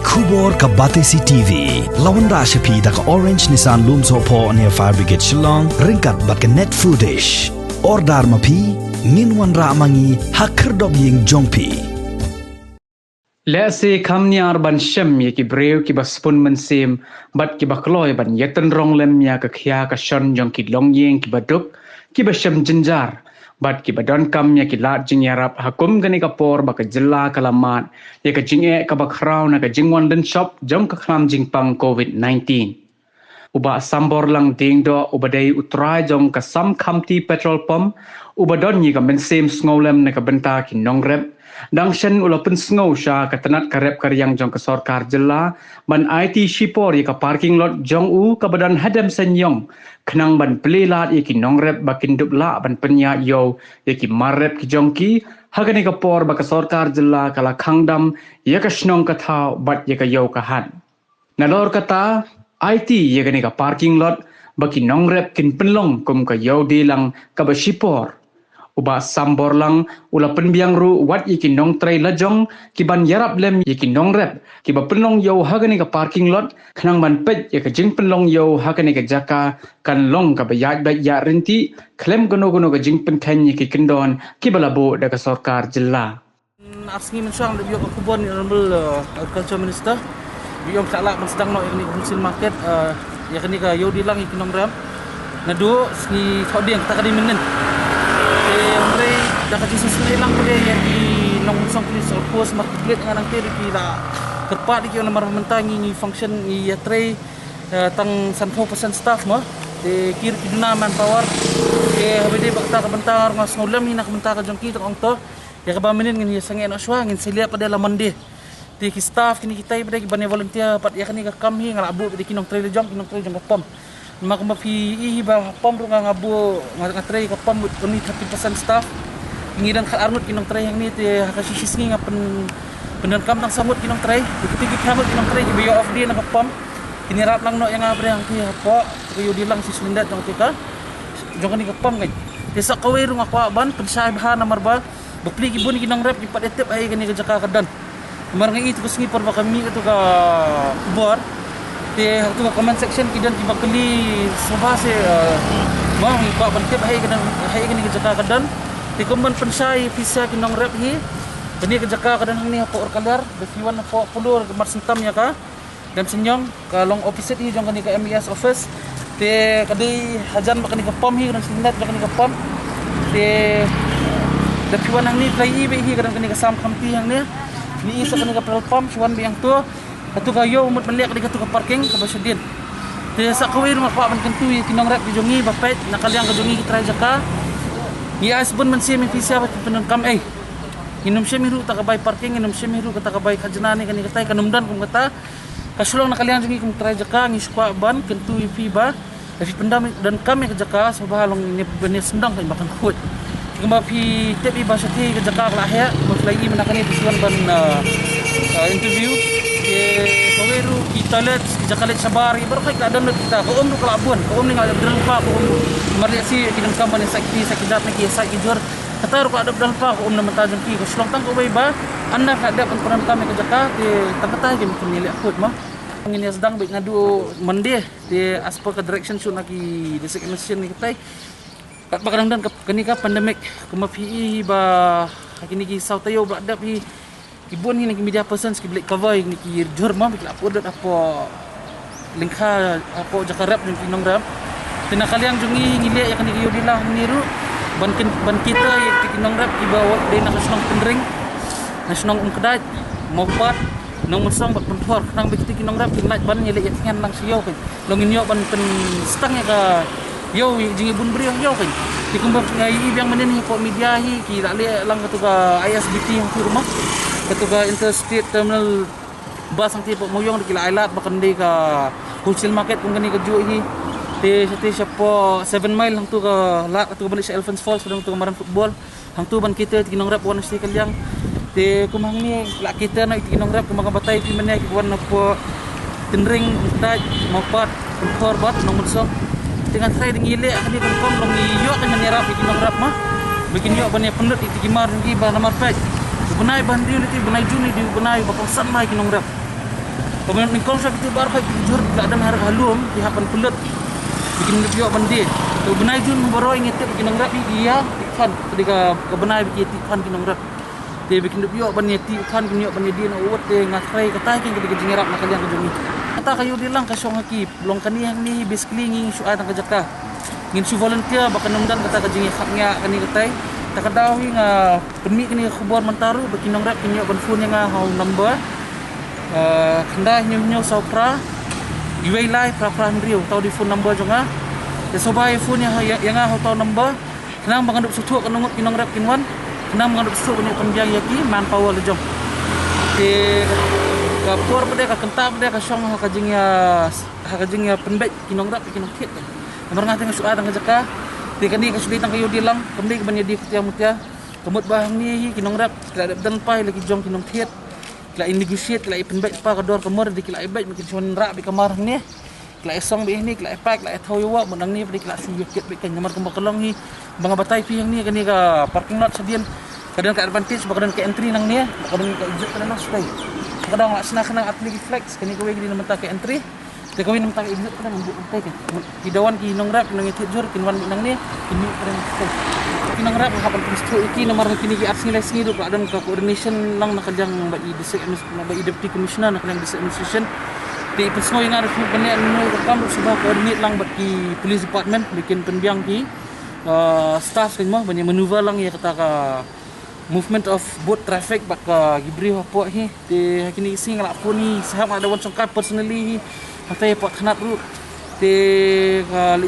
Kubor ka Batesi TV. Lawan Rashapi da ka Orange Nissan Lumso po near Fire Brigade Shillong. Ringkat bat ka net foodish. Ordar mapi. Minwan ra mangi hakerdog ying jongpi. Lese kamniar ban shem ye ki breu ki baspun mensim bat ki bakloy ban yeten rong lem ya ka khia ka shon jong ki long yeng ki baduk ki bashem jinjar bat ki badon kam ya ki lat jing yarap hakum gani ka por ba ka jilla kalamat ye ka jinge ka bakrau na ka jingwan den shop jong ka kham jingpang COVID-19 uba sambor lang ding do ubadai utrai jong ka sam khamti petrol pump ubadon ye ka mensim sngolem na ka benta ki nongrep Dang shen ulapun snow sha katanat karep karyang jong kesorkar jela ban IT shipor ye ka parking lot jong u ka badan hadam senyong kenang ban pelilat ye ki nongrep bakin dupla ban penya yo ye ki marep ki jong ki hagani ka por ba kesorkar jela kala khangdam ye ka snong ka thau bat ye ka yo ka hat nalor kata IT ye gani ka parking lot baki nongrep kin penlong kum ka yo dilang ka ba shipor uba sambor lang ula penbiang ru wat yiki nong tray lajong ki ban yarap lem yiki nong rep ki ba penlong yo hagani ka parking lot khnang ban pet ya ka jing penlong yo hagani ka jaka kan long ka bayat ba ya renti klem gono ka jing pen khen yiki kendon ki balabo da ka sarkar jilla Arsngi mensuang da biok kubon honorable agriculture minister biok salak sedang no ini wholesale market ya kini ka yo dilang yiki nong rep nadu sni khodi yang takadi menen dah kasi sesuai lang ko yang di nong song police post marketplace nga nang tiri kila kerpa di kyo namar mentangi ni function ni tray tang 100% staff mo de kir kidna manpower habide bakta ka bentar nga snolam hina ka bentar ka jongki tong to ya ka ba menen ngin sange no swa ngin silia pada lamande ti ki staff kini kita pada ki bane volunteer pat ya kani ka kam hi nga abu di kinong tray jong pom mak mafi ihi ba pom ru nga abu nga tray ka pom ni 30% staff ngidang khal arnut kinong tray yang ni ti hakasisisngi nga penan kam nang samut kinong tray dikiti kamut kinong tray gi bio of di na pam kinirap lang no yang abre ang ti po kuyo di lang si silindat ng tika jong ni kapam ngay desa kawe rung akwa ban pensay bahan na marba bukli gibun kinong rep gipat etep ay gani ka jaka kadan mar nga itu kusngi por ba kami ito ka bor ti ito ka comment section kidan ki bakli subase mo pa ban tep ay gani ka jaka kadan di kumban pensay visa kinong rep hi bani ka jaka kadan ni po orkalar besiwan po pulur mar sentam ya ka dan senyong ka long office hi jong kani ka MES office te kadi hajan makani ka pom hi kan sinat makani ka pom te dapiwan ang ni play ibe hi kan kani ka sam khamti hang ni ni isa kani ka petrol pump suwan biang tu atu ka yo umut manliak kadi ka tu ka parking ka basudin te sa kawir makwa ban kentu kinong rep di jongi bapet nakaliang ka jongi kitray jaka ya asbun man siya may visa bat penang kam inom siya miru takabay parking inom siya miru katakabay kajanani kani katay kanumdan kung kata kasulong nakalian jungi kung try jaka ngispa ban kentu ifi ba kasi pendam dan kami ke jaka sa bahalong ni benes sendang kay makan kut kung pi tepi ba sa ti ke jaka lahya maslagi manakani bisuan ban interview ke kaweru ki toilet ki jakalet sabari baru kay kadam na kita ko umru kalabon ko umni ngal dran pa ko marli si kinang kamban sakti sakidat na ki sa kijor kataru ko adap dal pa ko umna mantajong ki ko sulong tang ko ba anda kada peran kami ke jaka ti tangkatay kami kunili akut mo ngin sedang baik ngadu mende ti aspek ke direction su naki desik mission ni kitay kat bakadang dan kani ka pandemic kumapi ba kini ki sautayo ba adap hi ibun ni media person ski black cover ni ki jor ma bikla upload apa lingka apa jakarap ni kinong ram tinakaliang jungi ngile ya kani yo dilah niru ban kita ya kinong rap ibawa de nakasnong pendring nasnong umkedat mopat nong musang bat pentor nang bikti kinong rap kinat ban nyele yan lang siyo kan longin yo ban pen stang ya ka yo jingi bun bri yo kan dikumbak ngai yang menen hi ko media hi ki dale lang katuga ISBT yang tu rumah katuga interstate terminal bus ang tipo moyong dikila ailat bakan de ka wholesale market kung gani ka ju hi te siya po 7 mile hang tu ka lat tu balik sa Elephants Falls kadang tu maran football hang tu ban kita kinong rap wan sti kalyang te kumang ni la kita na kinong rap kumang batay pi mane ki wan na po tinring taj mopat korbat nong munsong dengan saya ngile akan dia kom long yo kan ni rap kinong rap mah bikin yo ban ya pendet itu gimar ngi ba namar pek benai bandiu itu benai juni di benai bakal san mai kinong rap Kemudian ni konsep itu baru hai jujur tidak ada harga halum dihapan pulut bikin video bandi. Tu benai jun memboroi ngetep bikin ngrap dia tikhan ketika kebenai bikin tikhan bikin ngrap. Dia bikin video bandi tikhan bikin video bandi dia nak uat dia ngatrai kata kan ketika jingerap nak kalian kejumi. Kata kayu dilang ka song haki belum kani yang ni basically nging syuai tang kajaka. Ngin su volunteer bakan namdan kata kajingi haknya kani katai. Tak kadawi nga penmi kini khabar mantaru bikin ngrap kinyo ban phone nga hau number. Kanda nyo sopra UA live pra rio tau di phone number jonga ya sobai phone yang tau number kenang manganduk sutu kanungut kinong rap kinwan kenang manganduk sutu banyak penjang yaki manpower lejong ka puar pada ka kenta pada ka syong hakajing ya penbek kinong rap kinong kit nomor ngati nga suat nga jaka di kani ka sulitan kayo dilang kembali ke banya di kutia mutia kemut bahang ni kinong rap kada dan pai lagi jong kinong kit kila negotiate kila penbaik pa kador kamar di kila baik mungkin cuma rak di kamar ni kila song bi ni kila pack kila thau yo menang ni pada kila su yet bi kan kamar kembang kelong ni bang batai pi yang ni kani ka parking lot sedian kadang ka advantage kadang ka entry nang ni kadang ka jet kadang stay kadang laksana kenang atlet flex kani ko di namenta ka entry te kawin namenta ka exit kadang mbuk pantai kan hidawan ki nong rap nang itu jur kinwan nang ni ini kadang stay kinang rap hapan pinstro iki nomor kini ki arts nilai singi do kadang ka coordination lang nakajang ba i deputy commissioner nakajang district administration di pesmo yang harus banyak menoi kam sebab coordinate lang ba ki police department bikin penbiang ki staff kan mah banyak maneuver lang ya kata ka movement of boat traffic bak ka gibri hapo hi di kini sing la pun ni sahab ada wan songkai personally hatai pot khanat ru di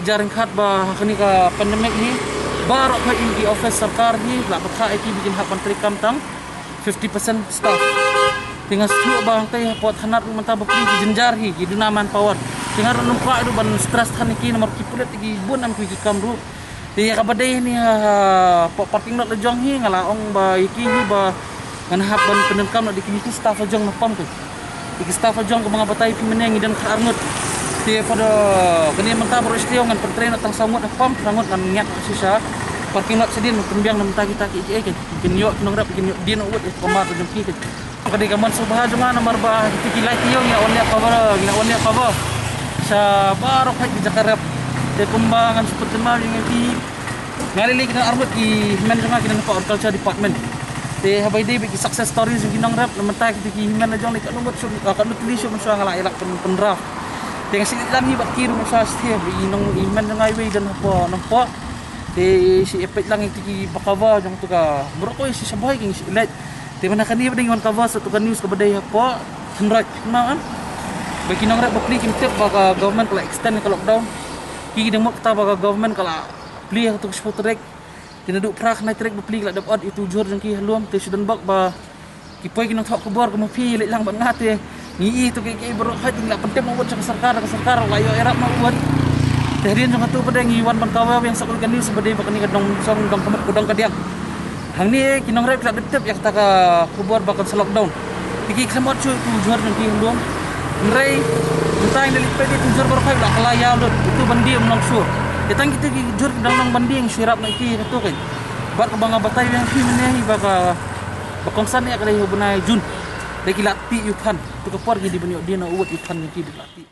jaring khat ba kini ka pandemic ni baru ka di office sarkar ni la bakha iki bikin hak menteri kamtang 50% staff tinggal su bang teh pot khanat menta bukti jenjar hi di dunaman power tinggal numpak itu ban stress than iki nomor kipulet iki bun am ki kamru di ka badai ni parking lot lejong hi ngalaong ba iki hi ba ngan hak ban penengkam di kini staff lejong napam tu iki staff lejong ke mga batay pimeneng ngidan ka arngut di pada kini mentah beristiwa dengan pertrain tang samut pam sangut kan ngiat sisa parking lot sedin pembiang nam ta kita ki kan bikin yo nong rap bikin yo dia no wet kamar jam ki kan kadi kaman subha juma nomor ba ki lai tiyo ya onnya cover sa baro ka di jakarap de pembangan seperti mal yang ki ngali kita armut ki men juma kita pa horticulture department de habai de bikin success stories bikin nong rap nam ta ki men jong ni kan ngut su kan tulis su masa ngala ilak pendraf dengan silit lang hi bakir mo sa stia inong iman ng highway dan po nampo de si epek lang iki bakava jong to ka bro si sabay king silit de man kani ding on kava sa to ka news ka baday po henrak man bagi nong rap bakli kim tip baka government kala extend ka lockdown ki ding mo ta baka government kala pli to spotrek tinaduk prak na trek bakli kala dapat itu jur jong ki halum te sudan bak ba kipoy kinong thok kubor ka mo pi lang ban ngate ni itu kay bro hay tingla penting mo sa sarkar layo erap mo buat dahrian jong atu pada ngiwan pangkawa yang sakul kan news badai bakani kadong song dong kemet kudong kadiak hang ni kinong rep kla detep yak taka kubor bakal sa lockdown iki klemot cu tu jor jong ki ndong nrei entang dali pedi tu jor bro hay la kalaya lot itu bandi menang sur datang kita ki jor dang bandi yang sirap na iki katu kan bak banga batay yang ki menehi baka bakongsan ya kalay hubunay jun Lagi latih yukan, tu kepor gini banyak dia nak uat yukan yang kiri latih.